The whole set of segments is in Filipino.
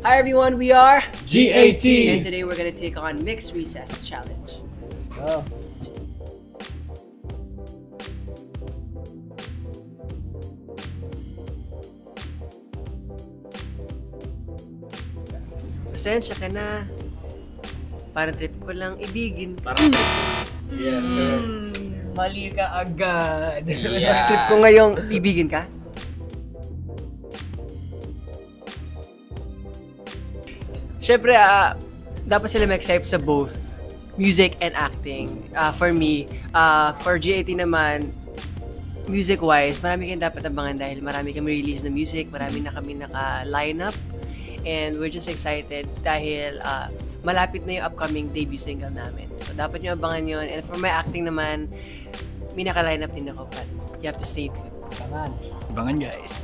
Hi everyone, we are GAT! And today we're gonna take on Mixed Recess Challenge. Let's go! Pasensya ka na. Parang trip ko lang ibigin ka. Mali ka agad! Parang trip ko ngayong ibigin ka. Siyempre, dapat sila mag-accept sa both music and acting. For me, for GAT naman, music-wise, marami kayong dapat abangan dahil marami kami release na music, marami na kami naka-line up, and we're just excited dahil malapit na yung upcoming debut single namin. So, dapat nyo abangan yun. And for my acting naman, may naka-line up din ako, but you have to stay tuned. Abangan! Abangan, guys!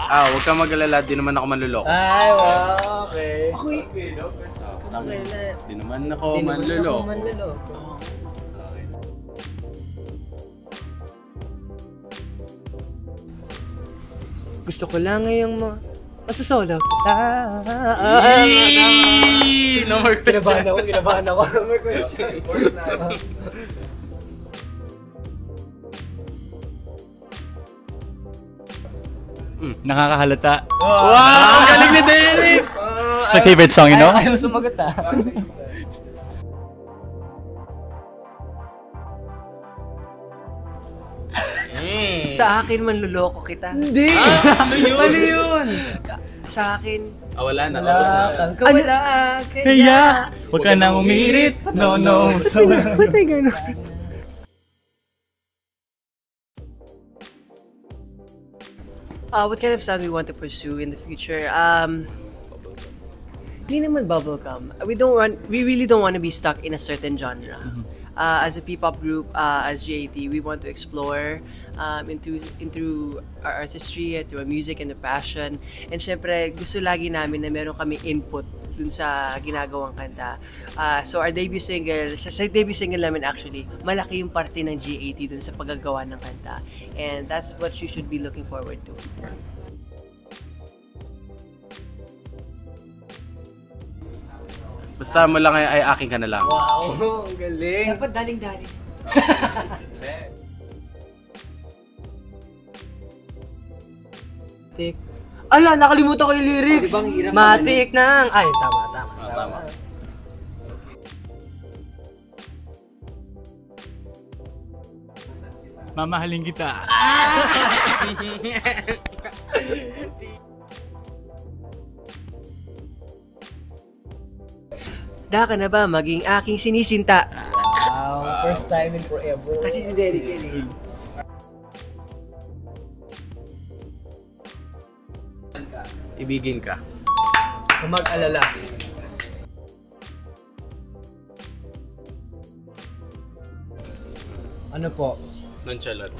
Huwag kang mag-alala, di naman ako manluloko. Ay, wow, okay. Di naman ako manluloko. Gusto ko lang ngayong masasolo. No more question. Kinabahan ako. No more question. Nakakahalata. Wow! Galing ni Derek! My favorite song, you know? Ayaw sumagot Sa akin, manluloko kita. Hindi! Ano yun? Sa akin, Wala na. Tapos na. wala Kaya, huwag ka nang umirit. No. Ba't may gano'n? What kind of sound we want to pursue in the future? Hindi naman bubblegum. We really don't want to be stuck in a certain genre. As a P-pop group, as GAT, we want to explore into our artistry, through our music and the passion. And syempre, gusto lagi namin na meron kami input dun sa ginagawang kanta. So our debut single, sa debut single namin actually, malaki yung parte ng GAT dun sa paggagawa ng kanta. And that's what you should be looking forward to. Basta mo lang ay akin ka na lang. Wow, ang galing. Dapat daling-daling. Ala, nakalimutan ko yung lyrics! Di ba ang hirap Matik nang... Ay, tama. Tama. Mamahalin kita. Handa ka na ba maging aking sinisinta? Wow, first time in forever. Kasi si Derek yun eh. Ibigin ka. Kung mag-alala. Ano po? Nonchalant.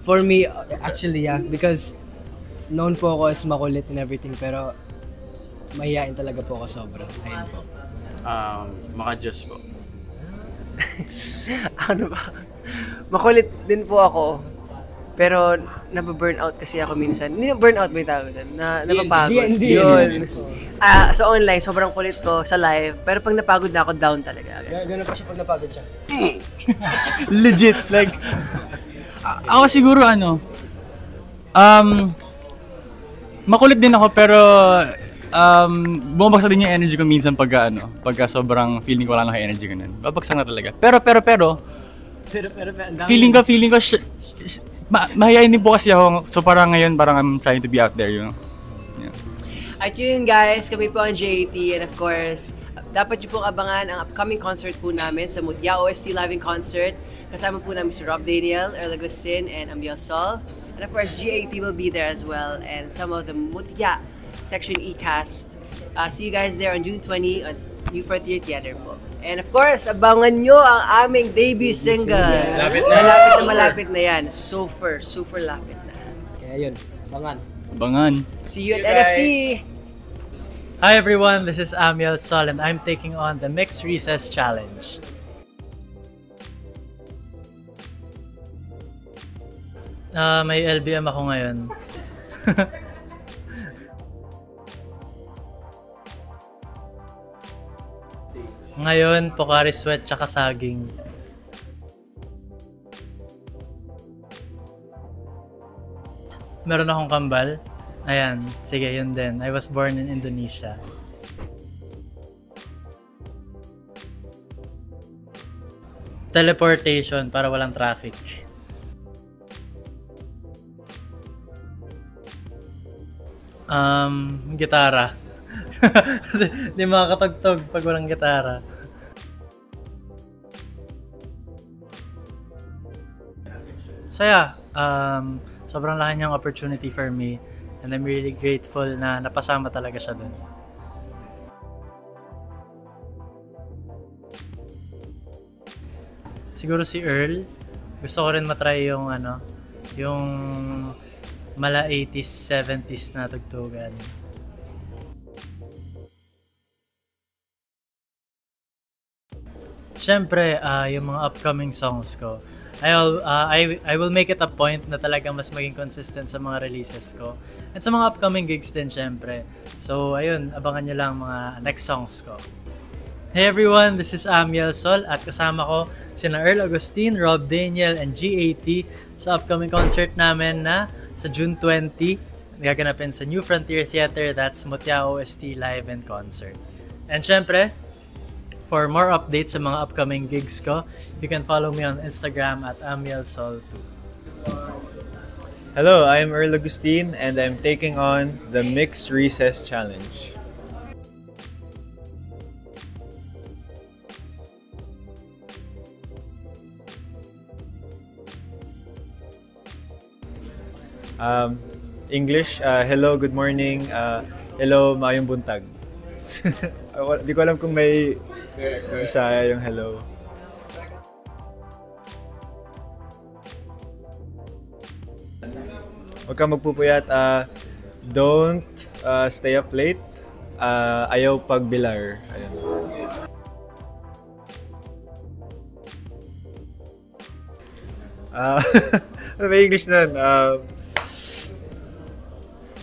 For me, actually yeah, because known po ako as makulit and everything, pero mahihain talaga po ako sobra. Ayun po. Maka-Diyos po. Ano ba? Makulit din po ako. Pero nababurnout kasi ako minsan. Hindi na burnout ba yung tawag doon? Napapagod. DND. Yun. Sa online, sobrang kulit ko sa live. Pero pag napagod na ako, down talaga. Ganun pa siya pag napagod siya. Legit, like... ako siguro makulit din ako pero bumabagsak din yung energy ko minsan pagka sobrang feeling ko wala na energy ganun. Babagsak na talaga. Pero feeling ko mahihayin din po kasi ako. So parang ngayon I'm trying to be out there, you know. Yeah. At yun guys, kami po ang JAT and of course, dapat nyo pong abangan ang upcoming concert po namin sa Mutya OST Live in Concert. Kasama po namin si Rob Daniel, Earl Agustin, and Ambiel Sol. And of course, GAT will be there as well and some of the Mutya Section E cast. See you guys there on June 20 at New Frontier Theater po. And of course, abangan nyo ang aming debut single. Malapit na yan. Super lapit na. Kaya yun, Abangan. See you at NFT! Hi everyone, this is Amiel Sol and I'm taking on the Mixed Recess Challenge. May LBM ako ngayon. Ngayon, Pocari Sweat tsaka saging. Meron akong kambal. Ayan, sige, yun din. I was born in Indonesia. Teleportation para walang traffic. Gitara. Kasi di makakatugtog pag walang gitara. Saya. Sobrang laki niyang opportunity for me and I'm really grateful na napasama talaga siya dun. Siguro si Earl. Gusto ko rin matry yung yung mala 80s, 70s na tugtugan. Siyempre, yung mga upcoming songs ko, I will make it a point na talagang mas maging consistent sa mga releases ko. And sa mga upcoming gigs din, siyempre. So, ayun, abangan nyo lang mga next songs ko. Hey everyone, this is Amiel Sol at kasama ko sina Earl Agustin, Rob Daniel, and G80 sa upcoming concert namin na sa June 20, gaganapin sa New Frontier Theater, that's Mutya OST Live and Concert. And syempre, for more updates sa mga upcoming gigs ko, you can follow me on Instagram at AmielSol2. Hello, I'm Earl Agustin and I'm taking on the Mixed Recess Challenge. English, hello, good morning, hello, mayong buntag. Di ko alam kung may Bisaya yung hello. Huwag kang magpupuyat, don't stay up late, ayaw pagbilar. Ayun. May English nun.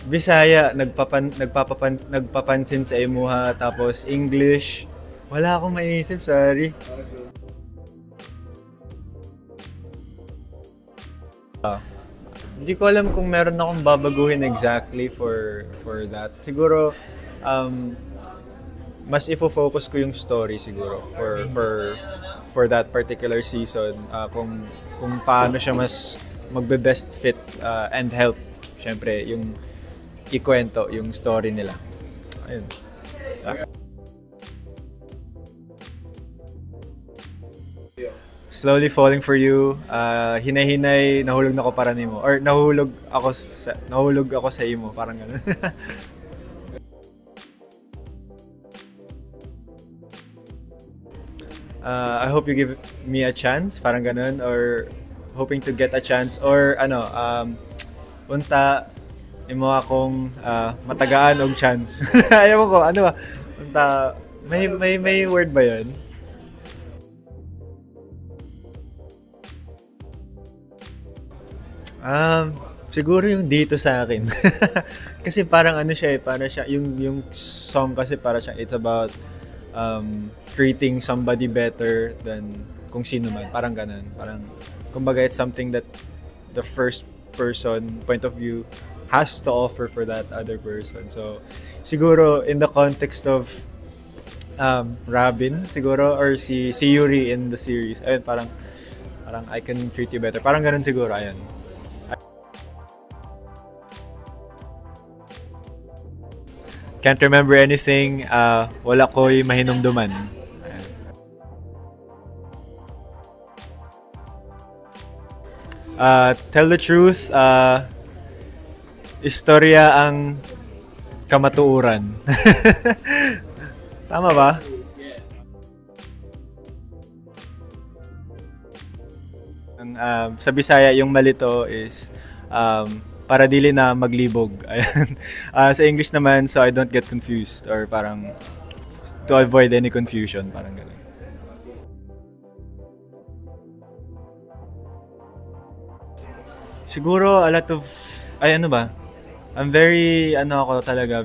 Bisaya, nagpapansin sa imuha, tapos English, wala akong maiisip, sorry. Hindi ko alam kung meron akong babaguhin exactly for that. Siguro, mas ifo-focus ko yung story siguro for that particular season. Kung paano siya mas magbe-best fit and help, syempre, yung ikwento yung story nila. Ayun. Slowly Falling for You, hinay-hinay, nahulog na ko para nimo, or nahulog ako sa imo, parang gano'n. I hope you give me a chance, parang gano'n, or hoping to get a chance, or unta imo akong matagaan og chance. Ayaw ko, ano ba? Unta, may word ba 'yon? Siguro yung dito sa akin. Kasi parang ano siya parang siya yung song kasi para siya it's about treating somebody better than kung sino man, parang ganun. Parang kumbaga it's something that the first person point of view has to offer for that other person. So siguro in the context of Robin siguro, or si Yuri in the series, ayun, parang I can treat you better, parang ganun siguro. Ayun. Can't remember anything, wala ko'y mahinumduman. Tell the truth, istorya ang kamatuuran. Tama ba? Sa Bisaya, yung malito is para dili na maglibog. Ayan. Sa English naman, so I don't get confused, or parang to avoid any confusion, parang gano'n. Siguro a lot of, ay ano ba? I'm very,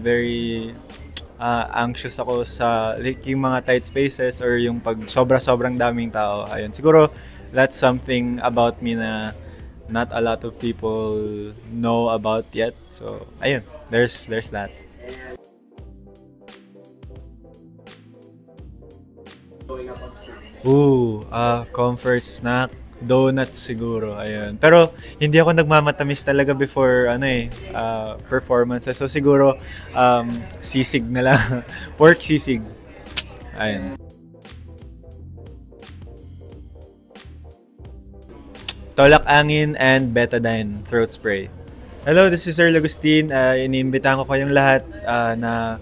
very anxious ako sa like, yung mga tight spaces or yung pag sobrang daming tao. Ayun. Siguro that's something about me na not a lot of people know about yet. So, ayun. There's that. Comfort snack. Donuts siguro, ayun. Pero hindi ako nagmamatamis talaga before performances. So siguro sisig na lang. Pork sisig. Ayun. Tolak angin and betadine throat spray. Hello, this is Sir Lagustin. Iniimbitahan ko kayong lahat na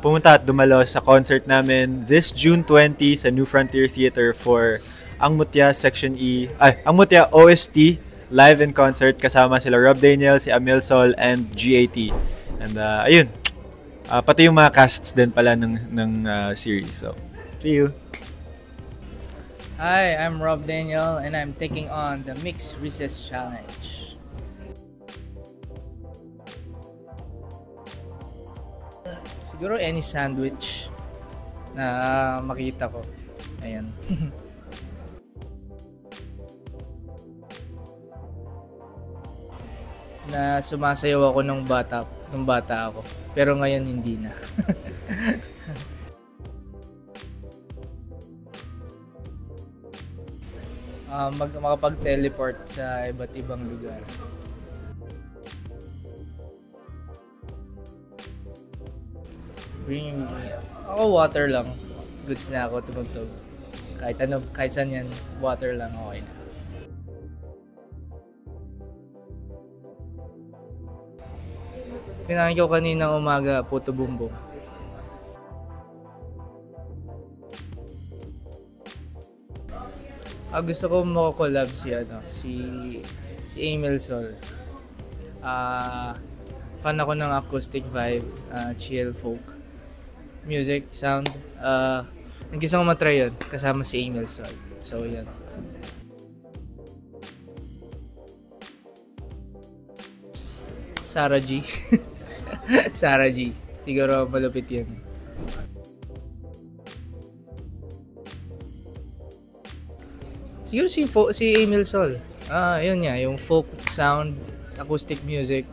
pumunta at dumalo sa concert namin this June 20 sa New Frontier Theater for Ang Mutya Section E, Ang Mutya OST live in concert kasama sila Rob Daniel, si Amil Sol and GAT. And ayun. Pati yung mga casts din pala ng series. So, see you. Hi, I'm Rob Daniel and I'm taking on the Mixed Recess Challenge. Siguro any sandwich na makita ko. Ayan. Na sumasayaw ako nung bata ako. Pero ngayon hindi na. Makapag-teleport sa iba't ibang lugar. Bring me. Ako water lang. Goods na ako tumugtog. Kahit saan yan, water lang okay na. Pinakin ko kaninang umaga, Puto Bumbong. Gusto ko makakollab si Emil Sol. Fan ako ng acoustic vibe, chill folk music, sound. Gusto ko matry yun, kasama si Emil Sol. So, yan. Sarah G. Sarah G. Siguro malupit yan. Siguro si Emil Sol. Yun nga, yung folk sound, acoustic music.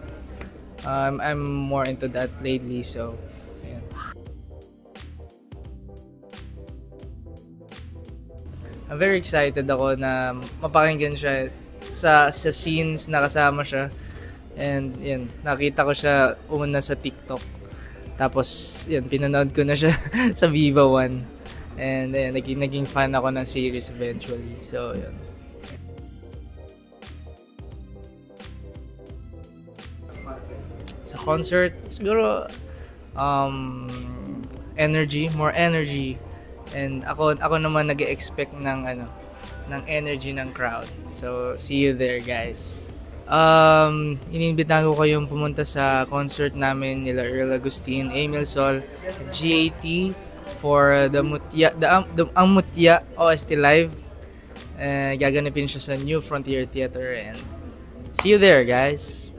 I'm more into that lately, so ayan. I'm very excited ako na mapakinggan siya sa scenes na kasama siya. And yun, nakita ko siya una sa TikTok. Tapos yun, pinanood ko na siya sa Viva One. And ayun, naging fan ako ng series eventually. So yun. Sa concert, siguro more energy. And ako naman nag-expect ng energy ng crowd. So see you there, guys. Iniimbitahan ko kayong pumunta sa concert namin nila Earl Agustin, Emil Sol, GAT for the Ang Mutya OST Live. Gaganapin siya sa New Frontier Theater and see you there, guys.